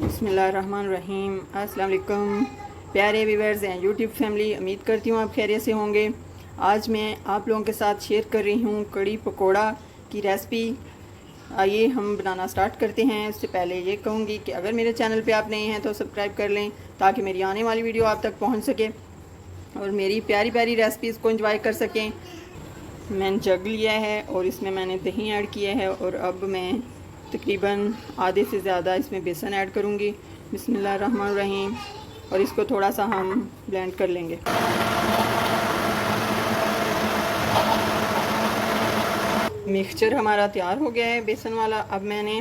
बिस्मिल्लाहिर्रहमानिर्रहीम। अस्सलाम वालेकुम प्यारे व्यूअर्स हैं यूट्यूब फैमिली, उम्मीद करती हूँ आप खैरियत से होंगे। आज मैं आप लोगों के साथ शेयर कर रही हूँ कड़ी पकोड़ा की रेसिपी। आइए हम बनाना स्टार्ट करते हैं। उससे पहले ये कहूँगी कि अगर मेरे चैनल पे आप नए हैं तो सब्सक्राइब कर लें ताकि मेरी आने वाली वीडियो आप तक पहुँच सके और मेरी प्यारी प्यारी रेसिपीज़ को एंजॉय कर सकें। मैंने जग लिया है और इसमें मैंने दही ऐड किया है और अब मैं तकरीबन आधे से ज़्यादा इसमें बेसन ऐड करूँगी। बिस्मिल्लाहिर्रहमानिर्रहीम। और इसको थोड़ा सा हम ब्लेंड कर लेंगे। मिक्सचर हमारा तैयार हो गया है बेसन वाला। अब मैंने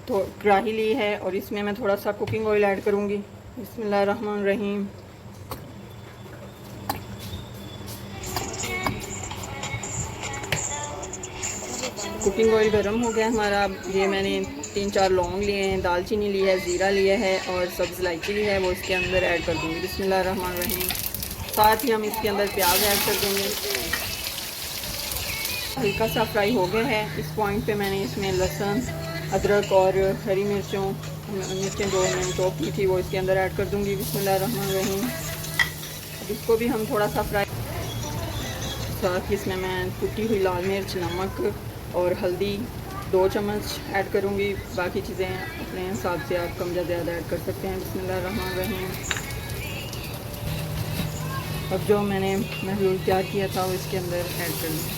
तो कढ़ाई ली है और इसमें मैं थोड़ा सा कुकिंग ऑयल ऐड करूँगी। बिस्मिल्लाहिर्रहमानिर्रहीम। कुकिंग ऑयल गर्म हो गया हमारा। ये मैंने 3-4 लौंग लिए हैं, दालचीनी ली है, ज़ीरा लिया है और सब्ज़ इलायची ली है, वो इसके अंदर ऐड कर दूँगी। बिस्मिल्लाहिर्रहमानिर्रहीम। साथ ही हम इसके अंदर प्याज ऐड कर देंगे। हल्का सा फ्राई हो गया है। इस पॉइंट पे मैंने इसमें लहसुन, अदरक और हरी मिर्चें जो मैंने चॉप की थी वो इसके अंदर ऐड कर दूँगी। बिस्मिल्लाहिर्रहमानिर्रहीम। अब इसको भी हम थोड़ा सा फ्राई, साथ ही इसमें मैं कुटी हुई लाल मिर्च, नमक और हल्दी 2 चम्मच ऐड करूँगी। बाकी चीज़ें अपने हिसाब से आप कम या ज़्यादा ऐड कर सकते हैं। बिस्मिल्लाहिर्रहमानिर्रहीम। अब जो मैंने महलूल तैयार किया था वो इसके अंदर ऐड कर दूँ।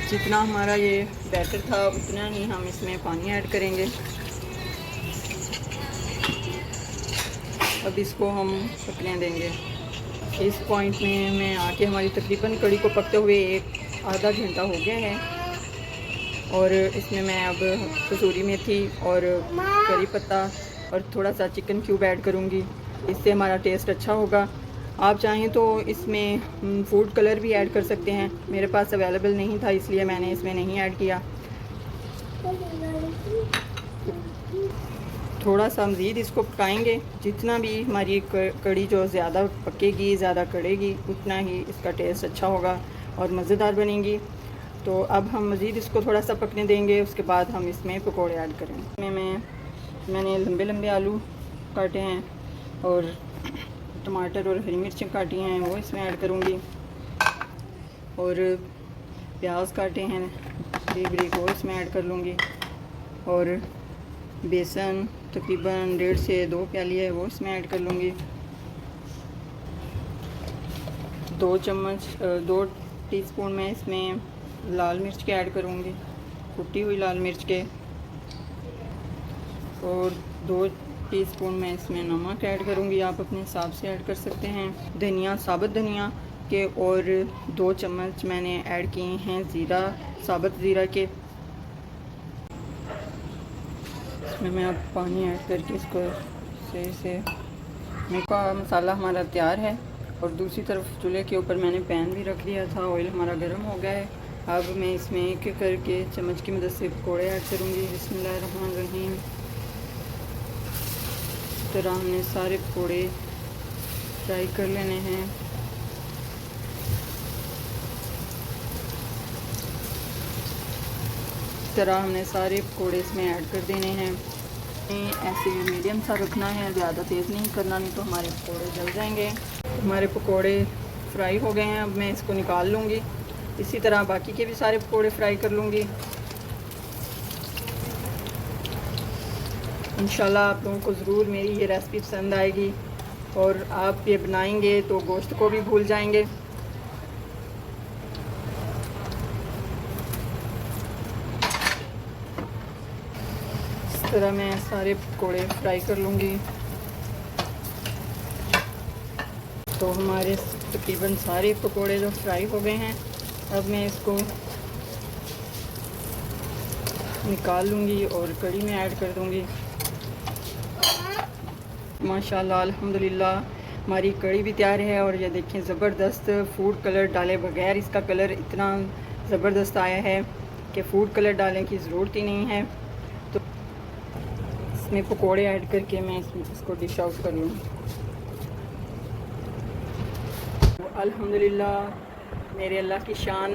जितना हमारा ये बैटर था उतना ही हम इसमें पानी ऐड करेंगे। अब इसको हम पकने देंगे। इस पॉइंट में मैं आके हमारी तकरीबन कड़ी को पकते हुए आधा घंटा हो गया है और इसमें मैं अब कसूरी मेथी और करी पत्ता और थोड़ा सा चिकन क्यूब ऐड करूँगी। इससे हमारा टेस्ट अच्छा होगा। आप चाहें तो इसमें फूड कलर भी ऐड कर सकते हैं। मेरे पास अवेलेबल नहीं था इसलिए मैंने इसमें नहीं ऐड किया। थोड़ा सा मज़ीद इसको पकाएंगे। जितना भी हमारी कड़ी जो ज़्यादा पकेगी, ज़्यादा कड़ेगी, उतना ही इसका टेस्ट अच्छा होगा और मज़ेदार बनेगी। तो अब हम मज़ीद इसको थोड़ा सा पकने देंगे। उसके बाद हम इसमें पकोड़े ऐड करेंगे। मैंने लंबे लंबे आलू काटे हैं और टमाटर और हरी मिर्चें काटी हैं, वो इसमें ऐड करूँगी। और प्याज काटे हैं बारीक बारीक, वो इसमें ऐड कर लूँगी। और बेसन तकरीबन 1.5 से 2 प्याली है, वो इसमें ऐड कर लूँगी। 2 टीस्पून में इसमें लाल मिर्च के ऐड करूँगी, कुटी हुई लाल मिर्च के। और 2 टीस्पून में इसमें नमक ऐड करूँगी, आप अपने हिसाब से ऐड कर सकते हैं। धनिया, साबुत धनिया के और 2 चम्मच मैंने ऐड किए हैं ज़ीरा, साबुत ज़ीरा के। इसमें मैं अब पानी ऐड करके इसको सही से, मेरे का मसाला हमारा तैयार है। और दूसरी तरफ चूल्हे के ऊपर मैंने पैन भी रख दिया था, ऑयल हमारा गर्म हो गया है। अब मैं इसमें एक एक करके चम्मच की मदद से पकौड़े ऐड करूँगी। बिस्मिल्लाहिर्रहमानिर्रहीम। तरह हमने सारे पकौड़े फ्राई कर लेने हैं। तरह हमने सारे पकौड़े इसमें ऐड कर देने हैं। ऐसे मीडियम सा रखना है, ज़्यादा तेज़ नहीं करना, नहीं तो हमारे पकौड़े जल जाएंगे। हमारे पकौड़े फ्राई हो गए हैं। अब मैं इसको निकाल लूँगी। इसी तरह बाकी के भी सारे पकौड़े फ्राई कर लूँगी। इंशाल्लाह आप लोगों को ज़रूर मेरी ये रेसिपी पसंद आएगी और आप ये बनाएंगे तो गोश्त को भी भूल जाएंगे। इस तरह मैं सारे पकौड़े फ्राई कर लूँगी। तो हमारे तकरीबन सारे पकौड़े जो फ्राई हो गए हैं, अब मैं इसको निकाल लूँगी और कढ़ी में ऐड कर दूँगी। माशाल्लाह अल्हम्दुलिल्लाह हमारी कड़ी भी तैयार है। और ये देखें, ज़बरदस्त फूड कलर डाले बगैर इसका कलर इतना ज़बरदस्त आया है कि फ़ूड कलर डालने की ज़रूरत ही नहीं है। तो इसमें पकोड़े ऐड करके मैं इसको डिश आउट कर लूँ। अल्हम्दुलिल्लाह मेरे अल्लाह की शान